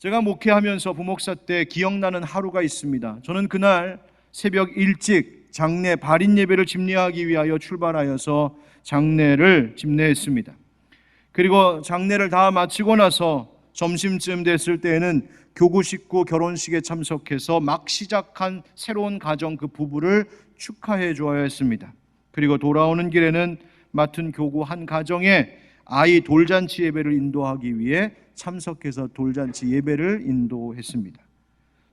제가 목회하면서 부목사 때 기억나는 하루가 있습니다. 저는 그날 새벽 일찍 장례 발인 예배를 집례하기 위하여 출발하여서 장례를 집례했습니다. 그리고 장례를 다 마치고 나서 점심쯤 됐을 때에는 교구 식구 결혼식에 참석해서 막 시작한 새로운 가정 그 부부를 축하해 주어야 했습니다. 그리고 돌아오는 길에는 맡은 교구 한 가정에 아이 돌잔치 예배를 인도하기 위해 참석해서 돌잔치 예배를 인도했습니다.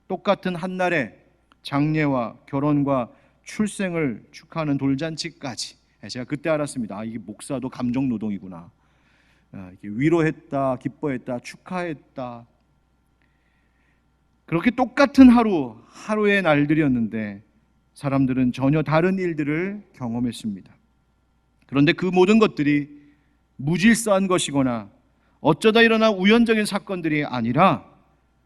똑같은 한날에 장례와 결혼과 출생을 축하하는 돌잔치까지 제가 그때 알았습니다. 이게 목사도 감정 노동이구나. 위로했다, 기뻐했다, 축하했다. 그렇게 똑같은 하루의 날들이었는데 사람들은 전혀 다른 일들을 경험했습니다. 그런데 그 모든 것들이 무질서한 것이거나 어쩌다 일어난 우연적인 사건들이 아니라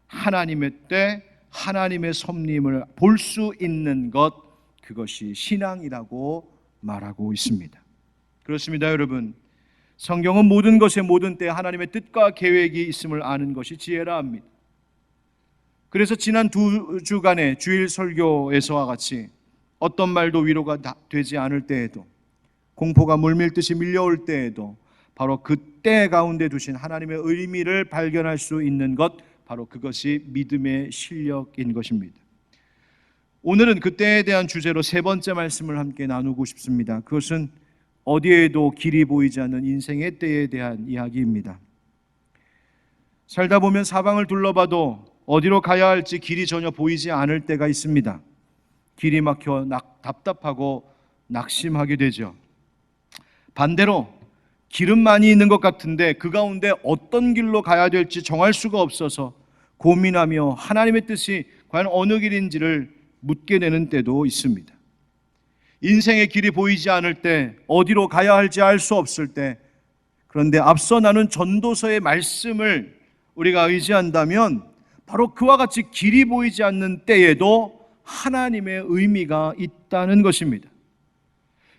하나님의 때, 하나님의 섭림을 볼 수 있는 것, 그것이 신앙이라고 말하고 있습니다. 그렇습니다, 여러분. 성경은 모든 것의 모든 때에 하나님의 뜻과 계획이 있음을 아는 것이 지혜라 합니다. 그래서 지난 2주간의 주일 설교에서와 같이 어떤 말도 위로가 되지 않을 때에도, 공포가 물밀듯이 밀려올 때에도 바로 그때 가운데 두신 하나님의 의미를 발견할 수 있는 것, 바로 그것이 믿음의 실력인 것입니다. 오늘은 그때에 대한 주제로 세 번째 말씀을 함께 나누고 싶습니다. 그것은 어디에도 길이 보이지 않는 인생의 때에 대한 이야기입니다. 살다 보면 사방을 둘러봐도 어디로 가야 할지 길이 전혀 보이지 않을 때가 있습니다. 길이 막혀 답답하고 낙심하게 되죠. 반대로 길은 많이 있는 것 같은데 그 가운데 어떤 길로 가야 될지 정할 수가 없어서 고민하며 하나님의 뜻이 과연 어느 길인지를 묻게 되는 때도 있습니다. 인생의 길이 보이지 않을 때, 어디로 가야 할지 알 수 없을 때, 그런데 앞서 나눈 전도서의 말씀을 우리가 의지한다면 바로 그와 같이 길이 보이지 않는 때에도 하나님의 의미가 있다는 것입니다.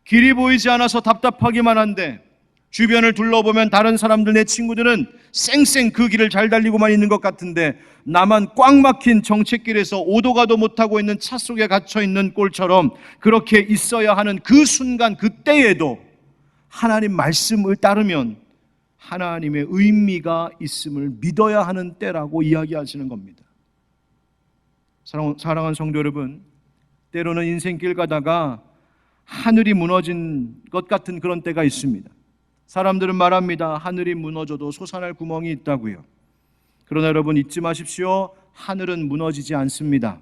길이 보이지 않아서 답답하기만 한데 주변을 둘러보면 다른 사람들, 내 친구들은 쌩쌩 그 길을 잘 달리고만 있는 것 같은데 나만 꽉 막힌 정체길에서 오도 가도 못하고 있는 차 속에 갇혀있는 꼴처럼 그렇게 있어야 하는 그 순간, 그때에도 하나님 말씀을 따르면 하나님의 의미가 있음을 믿어야 하는 때라고 이야기하시는 겁니다. 사랑하는 성도 여러분, 때로는 인생길 가다가 하늘이 무너진 것 같은 그런 때가 있습니다. 사람들은 말합니다. 하늘이 무너져도 솟아날 구멍이 있다고요. 그러나 여러분 잊지 마십시오. 하늘은 무너지지 않습니다.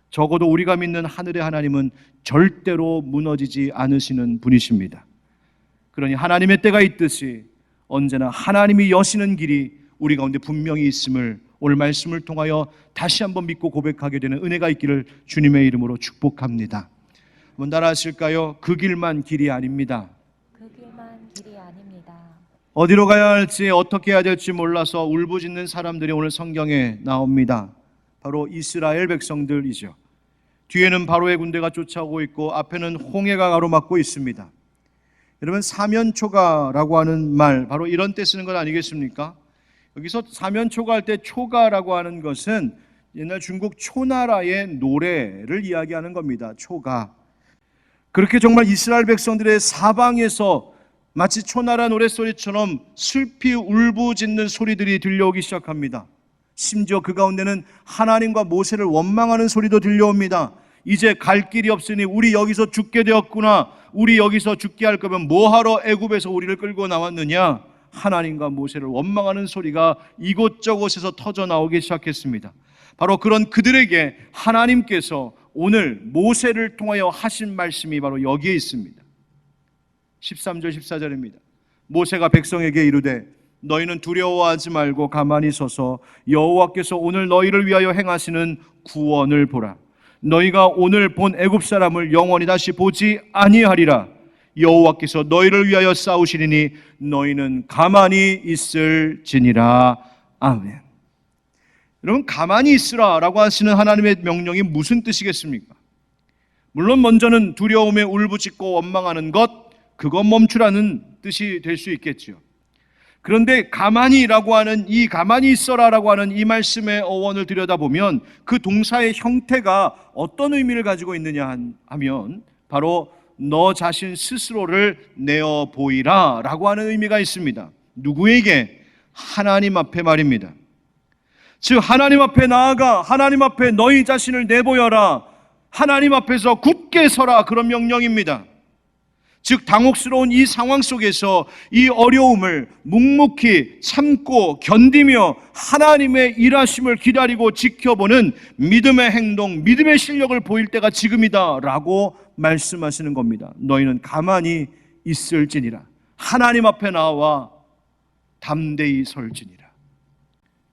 적어도 우리가 믿는 하늘의 하나님은 절대로 무너지지 않으시는 분이십니다. 그러니 하나님의 때가 있듯이 언제나 하나님이 여시는 길이 우리 가운데 분명히 있음을 오늘 말씀을 통하여 다시 한번 믿고 고백하게 되는 은혜가 있기를 주님의 이름으로 축복합니다. 한번 따라하실까요? 그 길만 길이 아닙니다. 그 길만 길이 아닙니다. 어디로 가야 할지 어떻게 해야 될지 몰라서 울부짖는 사람들이 오늘 성경에 나옵니다. 바로 이스라엘 백성들이죠. 뒤에는 바로의 군대가 쫓아오고 있고 앞에는 홍해가 가로막고 있습니다. 여러분, 사면초가라고 하는 말, 바로 이런 때 쓰는 것 아니겠습니까? 여기서 사면초가 할 때 초가라고 하는 것은 옛날 중국 초나라의 노래를 이야기하는 겁니다. 초가. 그렇게 정말 이스라엘 백성들의 사방에서 마치 초나라 노랫소리처럼 슬피 울부짖는 소리들이 들려오기 시작합니다. 심지어 그 가운데는 하나님과 모세를 원망하는 소리도 들려옵니다. 이제 갈 길이 없으니 우리 여기서 죽게 되었구나. 우리 여기서 죽게 할 거면 뭐하러 애굽에서 우리를 끌고 나왔느냐. 하나님과 모세를 원망하는 소리가 이곳저곳에서 터져 나오기 시작했습니다. 바로 그런 그들에게 하나님께서 오늘 모세를 통하여 하신 말씀이 바로 여기에 있습니다. 13절 14절입니다. 모세가 백성에게 이르되 너희는 두려워하지 말고 가만히 서서 여호와께서 오늘 너희를 위하여 행하시는 구원을 보라. 너희가 오늘 본 애굽 사람을 영원히 다시 보지 아니하리라. 여호와께서 너희를 위하여 싸우시리니 너희는 가만히 있을지니라. 아멘. 여러분, 가만히 있으라 라고 하시는 하나님의 명령이 무슨 뜻이겠습니까? 물론 먼저는 두려움에 울부짖고 원망하는 것, 그것 멈추라는 뜻이 될 수 있겠죠. 그런데 가만히라고 하는 이 가만히 있어라라고 하는 이 말씀의 어원을 들여다보면 그 동사의 형태가 어떤 의미를 가지고 있느냐 하면 바로 너 자신 스스로를 내어 보이라 라고 하는 의미가 있습니다. 누구에게? 하나님 앞에 말입니다. 즉 하나님 앞에 나아가 하나님 앞에 너희 자신을 내보여라, 하나님 앞에서 굳게 서라, 그런 명령입니다. 즉 당혹스러운 이 상황 속에서 이 어려움을 묵묵히 참고 견디며 하나님의 일하심을 기다리고 지켜보는 믿음의 행동, 믿음의 실력을 보일 때가 지금이다 라고 말씀하시는 겁니다. 너희는 가만히 있을지니라, 하나님 앞에 나와 담대히 설지니라.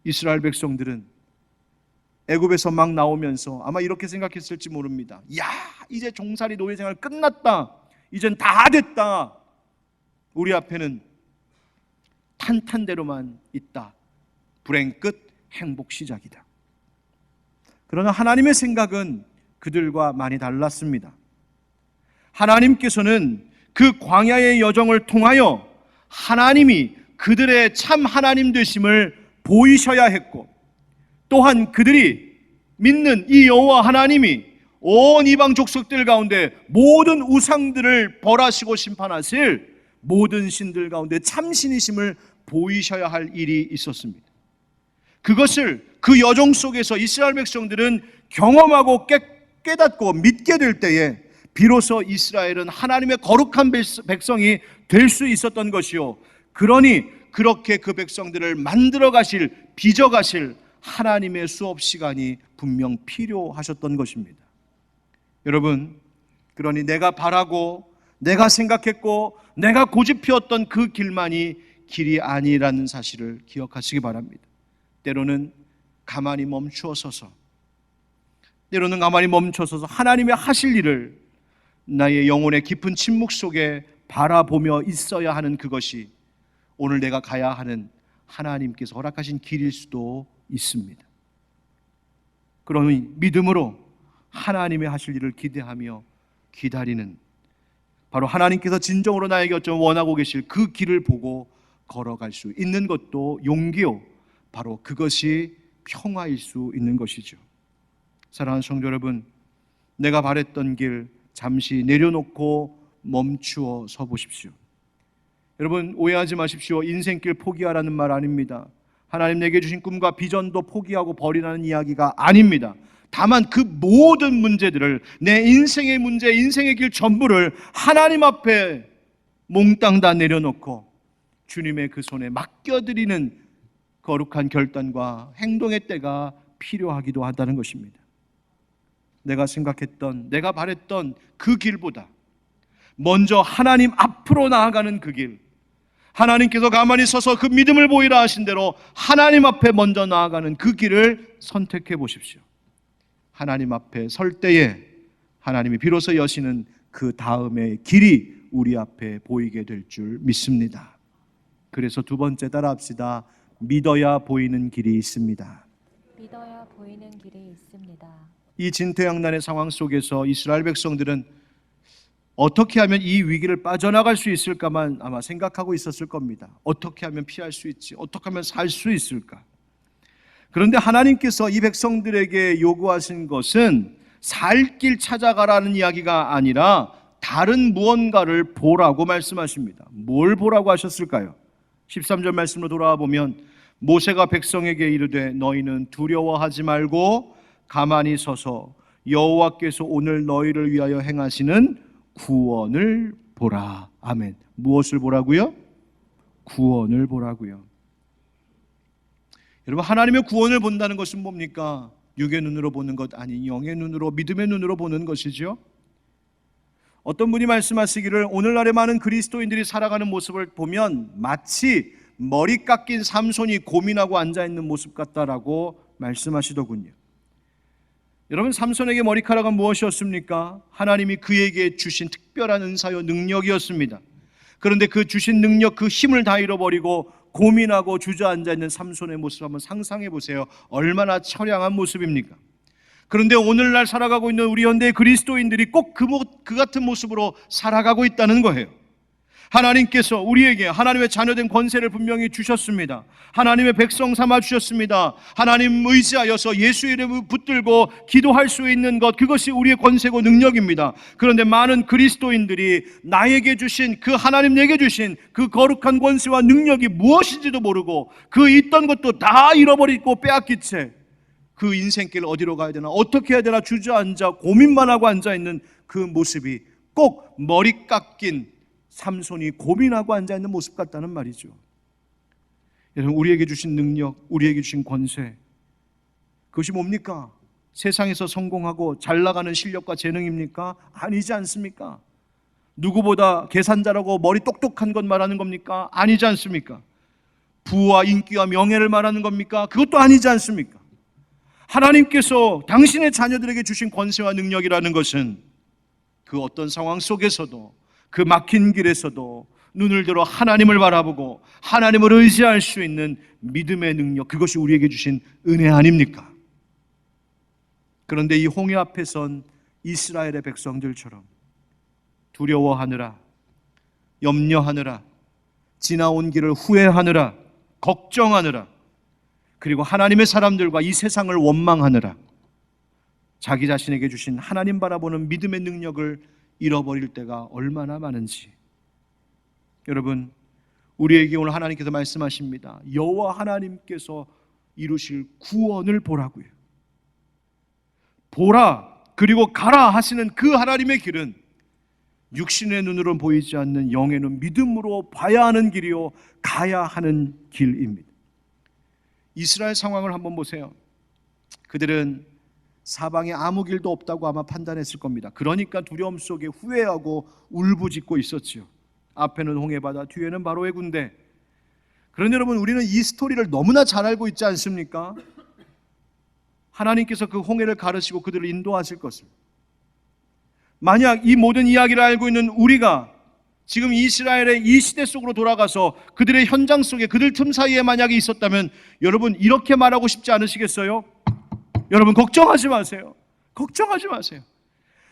이스라엘 백성들은 애굽에서 막 나오면서 아마 이렇게 생각했을지 모릅니다. 야, 이제 종살이 노예생활 끝났다, 이젠 다 됐다, 우리 앞에는 탄탄대로만 있다, 불행 끝, 행복 시작이다. 그러나 하나님의 생각은 그들과 많이 달랐습니다. 하나님께서는 그 광야의 여정을 통하여 하나님이 그들의 참 하나님 되심을 보이셔야 했고, 또한 그들이 믿는 이 여호와 하나님이 온 이방 족속들 가운데 모든 우상들을 벌하시고 심판하실 모든 신들 가운데 참신이심을 보이셔야 할 일이 있었습니다. 그것을 그 여정 속에서 이스라엘 백성들은 경험하고 깨닫고 믿게 될 때에 비로소 이스라엘은 하나님의 거룩한 백성이 될 수 있었던 것이요, 그러니 그렇게 그 백성들을 만들어 가실, 빚어 가실 하나님의 수업 시간이 분명 필요하셨던 것입니다. 여러분, 그러니 내가 바라고 내가 생각했고 내가 고집피웠던 그 길만이 길이 아니라는 사실을 기억하시기 바랍니다. 때로는 가만히 멈추어 서서 하나님의 하실 일을 나의 영혼의 깊은 침묵 속에 바라보며 있어야 하는 그것이 오늘 내가 가야 하는 하나님께서 허락하신 길일 수도 있습니다. 그러니 믿음으로 하나님의 하실 일을 기대하며 기다리는, 바로 하나님께서 진정으로 나에게 어쩜 원하고 계실 그 길을 보고 걸어갈 수 있는 것도 용기요, 바로 그것이 평화일 수 있는 것이죠. 사랑하는 성도 여러분, 내가 바랬던 길 잠시 내려놓고 멈추어 서 보십시오. 여러분, 오해하지 마십시오. 인생길 포기하라는 말 아닙니다. 하나님 내게 주신 꿈과 비전도 포기하고 버리라는 이야기가 아닙니다. 다만 그 모든 문제들을, 내 인생의 문제, 인생의 길 전부를 하나님 앞에 몽땅 다 내려놓고 주님의 그 손에 맡겨드리는 거룩한 결단과 행동의 때가 필요하기도 하다는 것입니다. 내가 생각했던, 내가 바랬던 그 길보다 먼저 하나님 앞으로 나아가는 그 길, 하나님께서 가만히 서서 그 믿음을 보이라 하신 대로 하나님 앞에 먼저 나아가는 그 길을 선택해 보십시오. 하나님 앞에 설 때에 하나님이 비로소 여시는 그 다음의 길이 우리 앞에 보이게 될 줄 믿습니다. 그래서 두 번째 따라합시다. 믿어야 보이는 길이 있습니다. 믿어야 보이는 길이 있습니다. 이 진퇴양난의 상황 속에서 이스라엘 백성들은 어떻게 하면 이 위기를 빠져나갈 수 있을까만 아마 생각하고 있었을 겁니다. 어떻게 하면 피할 수 있지? 어떻게 하면 살 수 있을까? 그런데 하나님께서 이 백성들에게 요구하신 것은 살 길 찾아가라는 이야기가 아니라 다른 무언가를 보라고 말씀하십니다. 뭘 보라고 하셨을까요? 13절 말씀으로 돌아와 보면 모세가 백성에게 이르되 너희는 두려워하지 말고 가만히 서서 여호와께서 오늘 너희를 위하여 행하시는 구원을 보라. 아멘. 무엇을 보라고요? 구원을 보라고요. 여러분, 하나님의 구원을 본다는 것은 뭡니까? 육의 눈으로 보는 것 아닌 영의 눈으로, 믿음의 눈으로 보는 것이죠. 어떤 분이 말씀하시기를 오늘날의 많은 그리스도인들이 살아가는 모습을 보면 마치 머리 깎인 삼손이 고민하고 앉아있는 모습 같다라고 말씀하시더군요. 여러분, 삼손에게 머리카락은 무엇이었습니까? 하나님이 그에게 주신 특별한 은사요 능력이었습니다. 그런데 그 주신 능력, 그 힘을 다 잃어버리고 고민하고 주저앉아 있는 삼손의 모습 한번 상상해 보세요. 얼마나 처량한 모습입니까? 그런데 오늘날 살아가고 있는 우리 현대의 그리스도인들이 꼭 그 같은 모습으로 살아가고 있다는 거예요. 하나님께서 우리에게 하나님의 자녀된 권세를 분명히 주셨습니다. 하나님의 백성 삼아 주셨습니다. 하나님 의지하여서 예수 이름을 붙들고 기도할 수 있는 것, 그것이 우리의 권세고 능력입니다. 그런데 많은 그리스도인들이 나에게 주신, 그 하나님 내게 주신 그 거룩한 권세와 능력이 무엇인지도 모르고 그 있던 것도 다 잃어버리고 빼앗긴 채 그 인생길 어디로 가야 되나, 어떻게 해야 되나 주저앉아 고민만 하고 앉아있는 그 모습이 꼭 머리 깎인 삼손이 고민하고 앉아있는 모습 같다는 말이죠. 여러분, 우리에게 주신 능력, 우리에게 주신 권세, 그것이 뭡니까? 세상에서 성공하고 잘 나가는 실력과 재능입니까? 아니지 않습니까? 누구보다 계산자라고 머리 똑똑한 것 말하는 겁니까? 아니지 않습니까? 부와 인기와 명예를 말하는 겁니까? 그것도 아니지 않습니까? 하나님께서 당신의 자녀들에게 주신 권세와 능력이라는 것은 그 어떤 상황 속에서도, 그 막힌 길에서도 눈을 들어 하나님을 바라보고 하나님을 의지할 수 있는 믿음의 능력, 그것이 우리에게 주신 은혜 아닙니까? 그런데 이 홍해 앞에 선 이스라엘의 백성들처럼 두려워하느라, 염려하느라, 지나온 길을 후회하느라, 걱정하느라, 그리고 하나님의 사람들과 이 세상을 원망하느라 자기 자신에게 주신 하나님 바라보는 믿음의 능력을 잃어버릴 때가 얼마나 많은지. 여러분, 우리에게 오늘 하나님께서 말씀하십니다. 여호와 하나님께서 이루실 구원을 보라고요. 보라, 그리고 가라 하시는 그 하나님의 길은 육신의 눈으로는 보이지 않는 영의 눈, 믿음으로 봐야 하는 길이요, 가야 하는 길입니다. 이스라엘 상황을 한번 보세요. 그들은 사방에 아무 길도 없다고 아마 판단했을 겁니다. 그러니까 두려움 속에 후회하고 울부짖고 있었죠. 앞에는 홍해바다, 뒤에는 바로의 군대. 그런데 여러분, 우리는 이 스토리를 너무나 잘 알고 있지 않습니까? 하나님께서 그 홍해를 가르시고 그들을 인도하실 것을. 만약 이 모든 이야기를 알고 있는 우리가 지금 이스라엘의 이 시대 속으로 돌아가서 그들의 현장 속에, 그들 틈 사이에 만약에 있었다면 여러분, 이렇게 말하고 싶지 않으시겠어요? 여러분, 걱정하지 마세요. 걱정하지 마세요.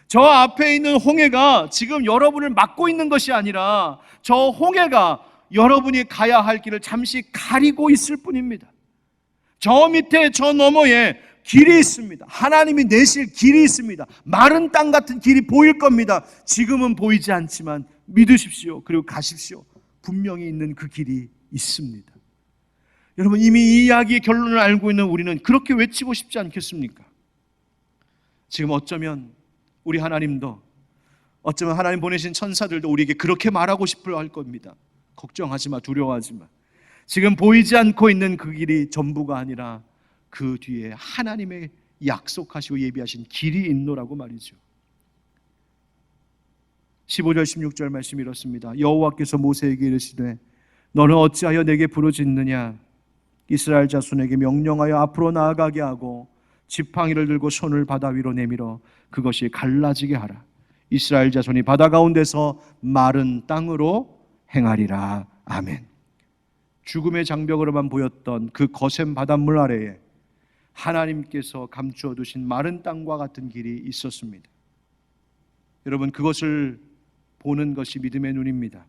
저 앞에 있는 홍해가 지금 여러분을 막고 있는 것이 아니라 저 홍해가 여러분이 가야 할 길을 잠시 가리고 있을 뿐입니다. 저 밑에, 저 너머에 길이 있습니다. 하나님이 내실 길이 있습니다. 마른 땅 같은 길이 보일 겁니다. 지금은 보이지 않지만 믿으십시오. 그리고 가십시오. 분명히 있는 그 길이 있습니다. 여러분, 이미 이 이야기의 결론을 알고 있는 우리는 그렇게 외치고 싶지 않겠습니까? 지금 어쩌면 우리 하나님도, 어쩌면 하나님 보내신 천사들도 우리에게 그렇게 말하고 싶어 할 겁니다. 걱정하지 마, 두려워하지 마. 지금 보이지 않고 있는 그 길이 전부가 아니라 그 뒤에 하나님의 약속하시고 예비하신 길이 있노라고 말이죠. 15절 16절 말씀이 이렇습니다. 여호와께서 모세에게 이르시되 너는 어찌하여 내게 부르짖느냐? 이스라엘 자손에게 명령하여 앞으로 나아가게 하고 지팡이를 들고 손을 바다 위로 내밀어 그것이 갈라지게 하라. 이스라엘 자손이 바다 가운데서 마른 땅으로 행하리라. 아멘. 죽음의 장벽으로만 보였던 그 거센 바닷물 아래에 하나님께서 감추어 두신 마른 땅과 같은 길이 있었습니다. 여러분, 그것을 보는 것이 믿음의 눈입니다.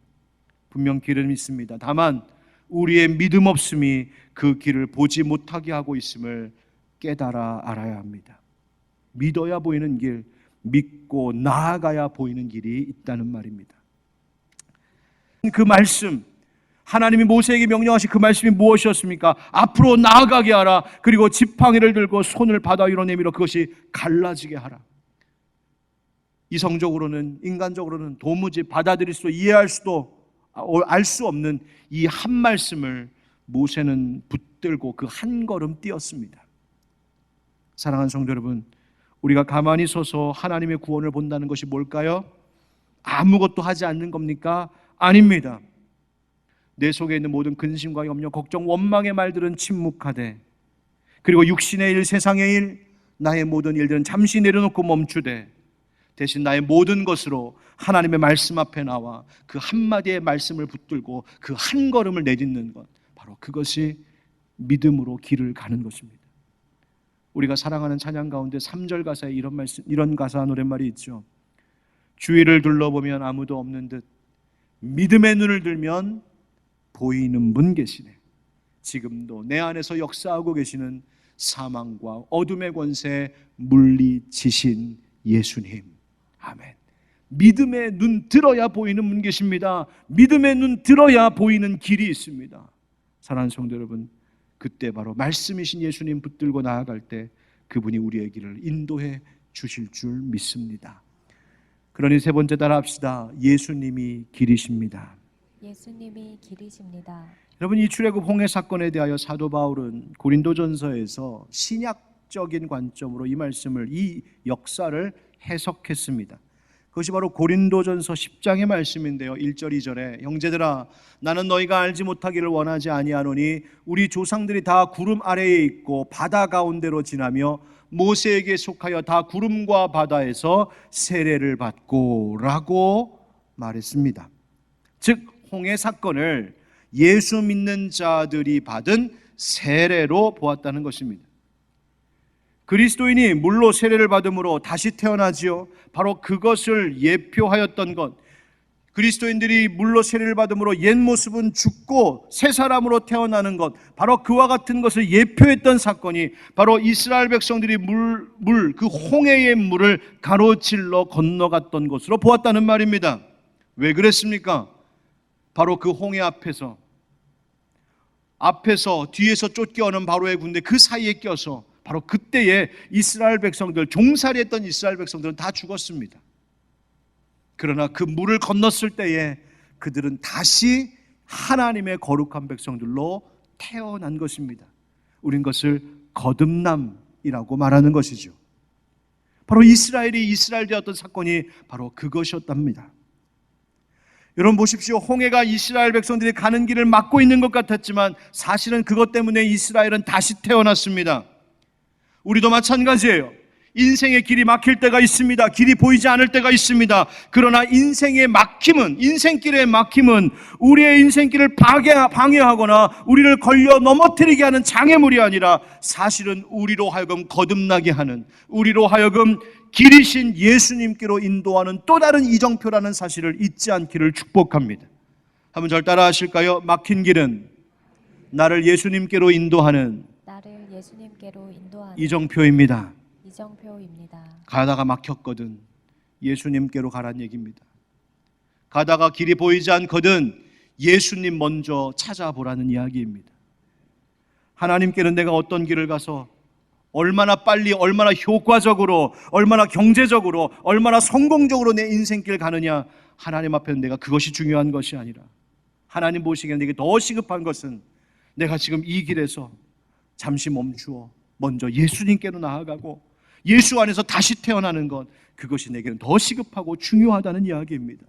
분명 길은 있습니다. 다만 우리의 믿음 없음이 그 길을 보지 못하게 하고 있음을 깨달아 알아야 합니다. 믿어야 보이는 길, 믿고 나아가야 보이는 길이 있다는 말입니다. 그 말씀, 하나님이 모세에게 명령하신 그 말씀이 무엇이었습니까? 앞으로 나아가게 하라. 그리고 지팡이를 들고 손을 바다 위로 내밀어 그것이 갈라지게 하라. 이성적으로는, 인간적으로는 도무지 받아들일 수도 이해할 수도 알 수 없는 이 한 말씀을 모세는 붙들고 그 한 걸음 뛰었습니다. 사랑하는 성도 여러분, 우리가 가만히 서서 하나님의 구원을 본다는 것이 뭘까요? 아무것도 하지 않는 겁니까? 아닙니다. 내 속에 있는 모든 근심과 염려, 걱정, 원망의 말들은 침묵하되, 그리고 육신의 일, 세상의 일, 나의 모든 일들은 잠시 내려놓고 멈추되 대신 나의 모든 것으로 하나님의 말씀 앞에 나와 그 한마디의 말씀을 붙들고 그 한 걸음을 내딛는 것, 바로 그것이 믿음으로 길을 가는 것입니다. 우리가 사랑하는 찬양 가운데 3절 가사에 이런 가사 노랫말이 있죠. 주위를 둘러보면 아무도 없는 듯 믿음의 눈을 들면 보이는 분 계시네. 지금도 내 안에서 역사하고 계시는 사망과 어둠의 권세 물리치신 예수님. 아멘. 믿음의 눈 들어야 보이는 분 계십니다. 믿음의 눈 들어야 보이는 길이 있습니다. 사랑하는 성도 여러분, 그때 바로 말씀이신 예수님 붙들고 나아갈 때 그분이 우리의 길을 인도해 주실 줄 믿습니다. 그러니 세 번째 따라합시다. 예수님이 길이십니다. 예수님이 길이십니다. 여러분, 이 출애굽 홍해 사건에 대하여 사도 바울은 고린도전서에서 신약적인 관점으로 이 말씀을, 이 역사를 해석했습니다. 그것이 바로 고린도전서 10장의 말씀인데요. 1절 2절에 형제들아 나는 너희가 알지 못하기를 원하지 아니하노니 우리 조상들이 다 구름 아래에 있고 바다 가운데로 지나며 모세에게 속하여 다 구름과 바다에서 세례를 받고 라고 말했습니다. 즉 홍해 사건을 예수 믿는 자들이 받은 세례로 보았다는 것입니다. 그리스도인이 물로 세례를 받음으로 다시 태어나지요. 바로 그것을 예표하였던 것, 그리스도인들이 물로 세례를 받음으로 옛 모습은 죽고 새 사람으로 태어나는 것, 바로 그와 같은 것을 예표했던 사건이 바로 이스라엘 백성들이 그 홍해의 물을 가로질러 건너갔던 것으로 보았다는 말입니다. 왜 그랬습니까? 바로 그 홍해 앞에서 뒤에서 쫓겨오는 바로의 군대 그 사이에 껴서 바로 그때에 이스라엘 백성들, 종살이했던 이스라엘 백성들은 다 죽었습니다. 그러나 그 물을 건넜을 때에 그들은 다시 하나님의 거룩한 백성들로 태어난 것입니다. 우린 그것을 거듭남이라고 말하는 것이죠. 바로 이스라엘이 이스라엘 되었던 사건이 바로 그것이었답니다. 여러분 보십시오. 홍해가 이스라엘 백성들이 가는 길을 막고 있는 것 같았지만 사실은 그것 때문에 이스라엘은 다시 태어났습니다. 우리도 마찬가지예요. 인생의 길이 막힐 때가 있습니다. 길이 보이지 않을 때가 있습니다. 그러나 인생길의 막힘은 우리의 인생길을 방해하거나 우리를 걸려 넘어뜨리게 하는 장애물이 아니라 사실은 우리로 하여금 거듭나게 하는, 우리로 하여금 길이신 예수님께로 인도하는 또 다른 이정표라는 사실을 잊지 않기를 축복합니다. 한번 절 따라 하실까요? 막힌 길은 나를 예수님께로 인도하는 이정표입니다. 가다가 막혔거든 예수님께로 가란 얘기입니다. 가다가 길이 보이지 않거든 예수님 먼저 찾아보라는 이야기입니다. 하나님께는 내가 어떤 길을 가서 얼마나 빨리, 얼마나 효과적으로, 얼마나 경제적으로, 얼마나 성공적으로 내 인생길 가느냐, 하나님 앞에는 내가 그것이 중요한 것이 아니라 하나님 보시기에는 내게 더 시급한 것은 내가 지금 이 길에서 잠시 멈추어 먼저 예수님께로 나아가고 예수 안에서 다시 태어나는 것, 그것이 내게는 더 시급하고 중요하다는 이야기입니다.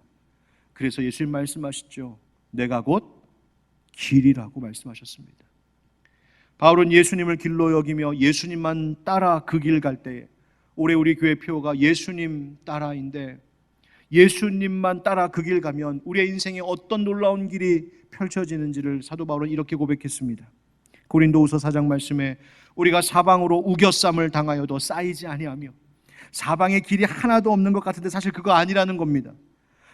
그래서 예수님 말씀하시죠. 내가 곧 길이라고 말씀하셨습니다. 바울은 예수님을 길로 여기며 예수님만 따라 그 길 갈 때에, 올해 우리 교회 표가 예수님 따라인데 예수님만 따라 그 길 가면 우리의 인생에 어떤 놀라운 길이 펼쳐지는지를 사도 바울은 이렇게 고백했습니다. 고린도후서 4장 말씀에 우리가 사방으로 우겨쌈을 당하여도 쌓이지 아니하며, 사방에 길이 하나도 없는 것 같은데 사실 그거 아니라는 겁니다.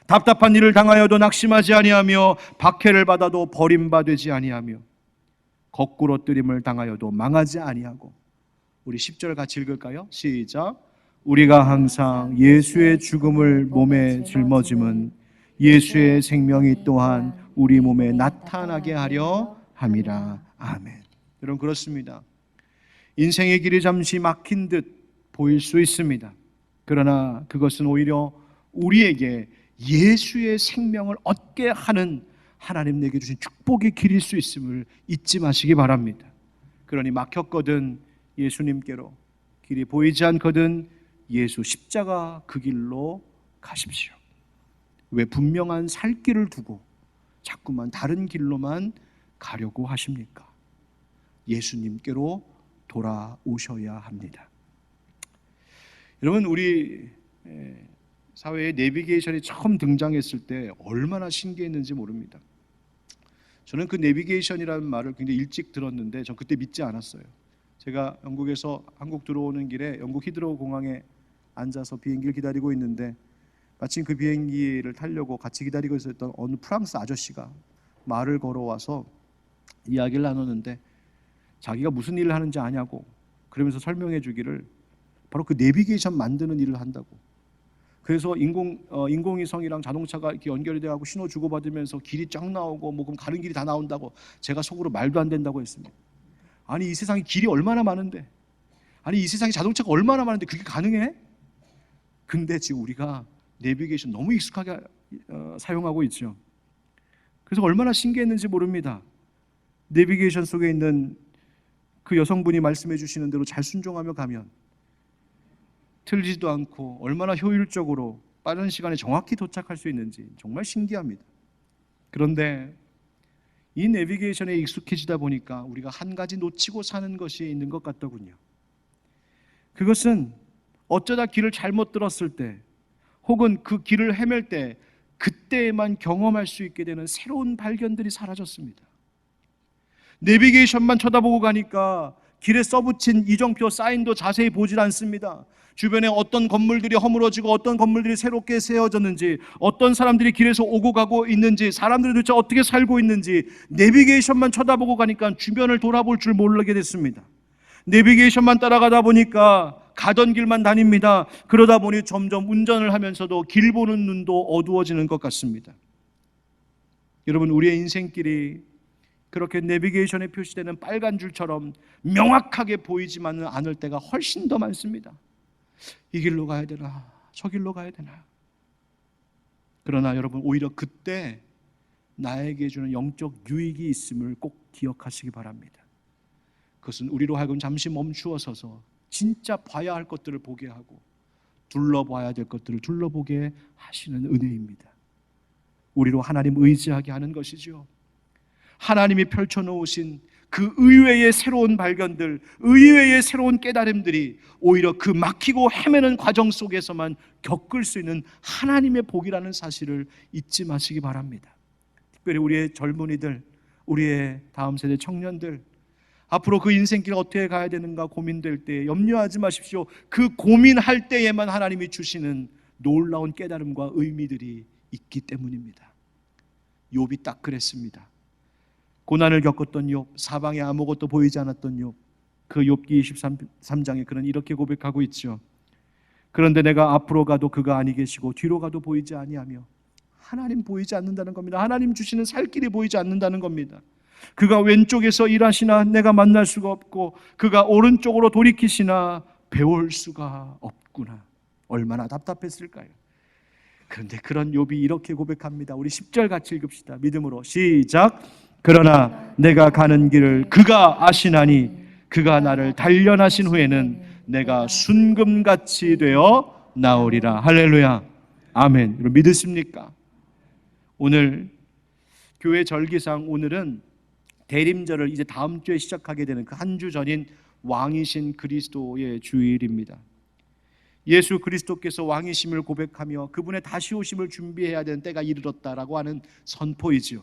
답답한 일을 당하여도 낙심하지 아니하며, 박해를 받아도 버림받지 아니하며, 거꾸로 뜨림을 당하여도 망하지 아니하고. 우리 10절 같이 읽을까요? 시작. 우리가 항상 예수의 죽음을 몸에 짊어짐은 예수의 생명이 또한 우리 몸에 나타나게 하려 함이라. 아멘. 여러분 그렇습니다. 인생의 길이 잠시 막힌 듯 보일 수 있습니다. 그러나 그것은 오히려 우리에게 예수의 생명을 얻게 하는 하나님 내게 주신 축복의 길일 수 있음을 잊지 마시기 바랍니다. 그러니 막혔거든 예수님께로, 길이 보이지 않거든 예수 십자가 그 길로 가십시오. 왜 분명한 살 길을 두고 자꾸만 다른 길로만 가려고 하십니까? 예수님께로 돌아오셔야 합니다. 여러분 우리 사회에 내비게이션이 처음 등장했을 때 얼마나 신기했는지 모릅니다. 저는 그 내비게이션이라는 말을 굉장히 일찍 들었는데 전 그때 믿지 않았어요. 제가 영국에서 한국 들어오는 길에 영국 히드로우 공항에 앉아서 비행기를 기다리고 있는데 마침 그 비행기를 타려고 같이 기다리고 있었던 어느 프랑스 아저씨가 말을 걸어와서 이야기를 나누는데 자기가 무슨 일을 하는지 아냐고 그러면서 설명해 주기를 바로 그 내비게이션 만드는 일을 한다고. 그래서 인공위성이랑 자동차가 이렇게 연결이 돼가고 신호 주고받으면서 길이 쫙 나오고 뭐 그럼 가는 길이 다 나온다고 제가 속으로 말도 안 된다고 했습니다. 아니 이 세상에 길이 얼마나 많은데, 아니 이 세상에 자동차가 얼마나 많은데 그게 가능해? 근데 지금 우리가 내비게이션 너무 익숙하게 사용하고 있죠. 그래서 얼마나 신기했는지 모릅니다. 내비게이션 속에 있는 그 여성분이 말씀해 주시는 대로 잘 순종하며 가면 틀리지도 않고 얼마나 효율적으로 빠른 시간에 정확히 도착할 수 있는지 정말 신기합니다. 그런데 이 내비게이션에 익숙해지다 보니까 우리가 한 가지 놓치고 사는 것이 있는 것 같더군요. 그것은 어쩌다 길을 잘못 들었을 때 혹은 그 길을 헤맬 때 그때에만 경험할 수 있게 되는 새로운 발견들이 사라졌습니다. 내비게이션만 쳐다보고 가니까 길에 써붙인 이정표 사인도 자세히 보질 않습니다. 주변에 어떤 건물들이 허물어지고 어떤 건물들이 새롭게 세워졌는지, 어떤 사람들이 길에서 오고 가고 있는지, 사람들이 도대체 어떻게 살고 있는지 내비게이션만 쳐다보고 가니까 주변을 돌아볼 줄 모르게 됐습니다. 내비게이션만 따라가다 보니까 가던 길만 다닙니다. 그러다 보니 점점 운전을 하면서도 길 보는 눈도 어두워지는 것 같습니다. 여러분, 우리의 인생길이 그렇게 내비게이션에 표시되는 빨간 줄처럼 명확하게 보이지만은 않을 때가 훨씬 더 많습니다. 이 길로 가야 되나 저 길로 가야 되나. 그러나 여러분, 오히려 그때 나에게 주는 영적 유익이 있음을 꼭 기억하시기 바랍니다. 그것은 우리로 하여금 잠시 멈추어 서서 진짜 봐야 할 것들을 보게 하고 둘러봐야 될 것들을 둘러보게 하시는 은혜입니다. 우리로 하나님 의지하게 하는 것이죠. 하나님이 펼쳐놓으신 그 의외의 새로운 발견들, 의외의 새로운 깨달음들이 오히려 그 막히고 헤매는 과정 속에서만 겪을 수 있는 하나님의 복이라는 사실을 잊지 마시기 바랍니다. 특별히 우리의 젊은이들, 우리의 다음 세대 청년들, 앞으로 그 인생길을 어떻게 가야 되는가 고민될 때 염려하지 마십시오. 그 고민할 때에만 하나님이 주시는 놀라운 깨달음과 의미들이 있기 때문입니다. 욥이 딱 그랬습니다. 고난을 겪었던 욥, 사방에 아무것도 보이지 않았던 욥, 그 욥기 23장에 그는 이렇게 고백하고 있죠. 그런데 내가 앞으로 가도 그가 아니 계시고 뒤로 가도 보이지 아니하며. 하나님 보이지 않는다는 겁니다. 하나님 주시는 살 길이 보이지 않는다는 겁니다. 그가 왼쪽에서 일하시나 내가 만날 수가 없고 그가 오른쪽으로 돌이키시나 배울 수가 없구나. 얼마나 답답했을까요? 그런데 그런 욥이 이렇게 고백합니다. 우리 10절 같이 읽읍시다. 믿음으로 시작. 그러나 내가 가는 길을 그가 아시나니 그가 나를 단련하신 후에는 내가 순금같이 되어 나오리라. 할렐루야. 아멘. 여러분 믿으십니까? 오늘 교회 절기상 오늘은 대림절을 이제 다음 주에 시작하게 되는 그 한 주 전인 왕이신 그리스도의 주일입니다. 예수 그리스도께서 왕이심을 고백하며 그분의 다시 오심을 준비해야 되는 때가 이르렀다라고 하는 선포이지요.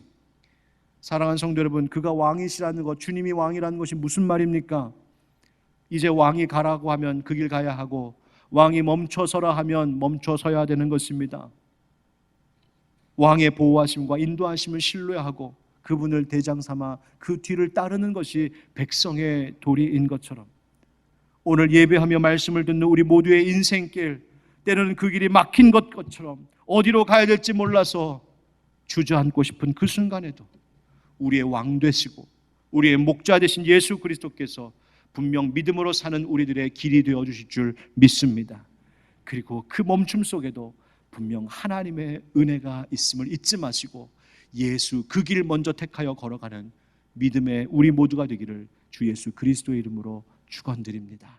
사랑하는 성도 여러분, 그가 왕이시라는 것, 주님이 왕이라는 것이 무슨 말입니까? 이제 왕이 가라고 하면 그 길 가야 하고 왕이 멈춰서라 하면 멈춰서야 되는 것입니다. 왕의 보호하심과 인도하심을 신뢰하고 그분을 대장 삼아 그 뒤를 따르는 것이 백성의 도리인 것처럼 오늘 예배하며 말씀을 듣는 우리 모두의 인생길, 때로는 그 길이 막힌 것처럼 어디로 가야 될지 몰라서 주저앉고 싶은 그 순간에도 우리의 왕 되시고 우리의 목자 되신 예수 그리스도께서 분명 믿음으로 사는 우리들의 길이 되어 주실 줄 믿습니다. 그리고 그 멈춤 속에도 분명 하나님의 은혜가 있음을 잊지 마시고 예수 그 길 먼저 택하여 걸어가는 믿음의 우리 모두가 되기를 주 예수 그리스도의 이름으로 축원드립니다.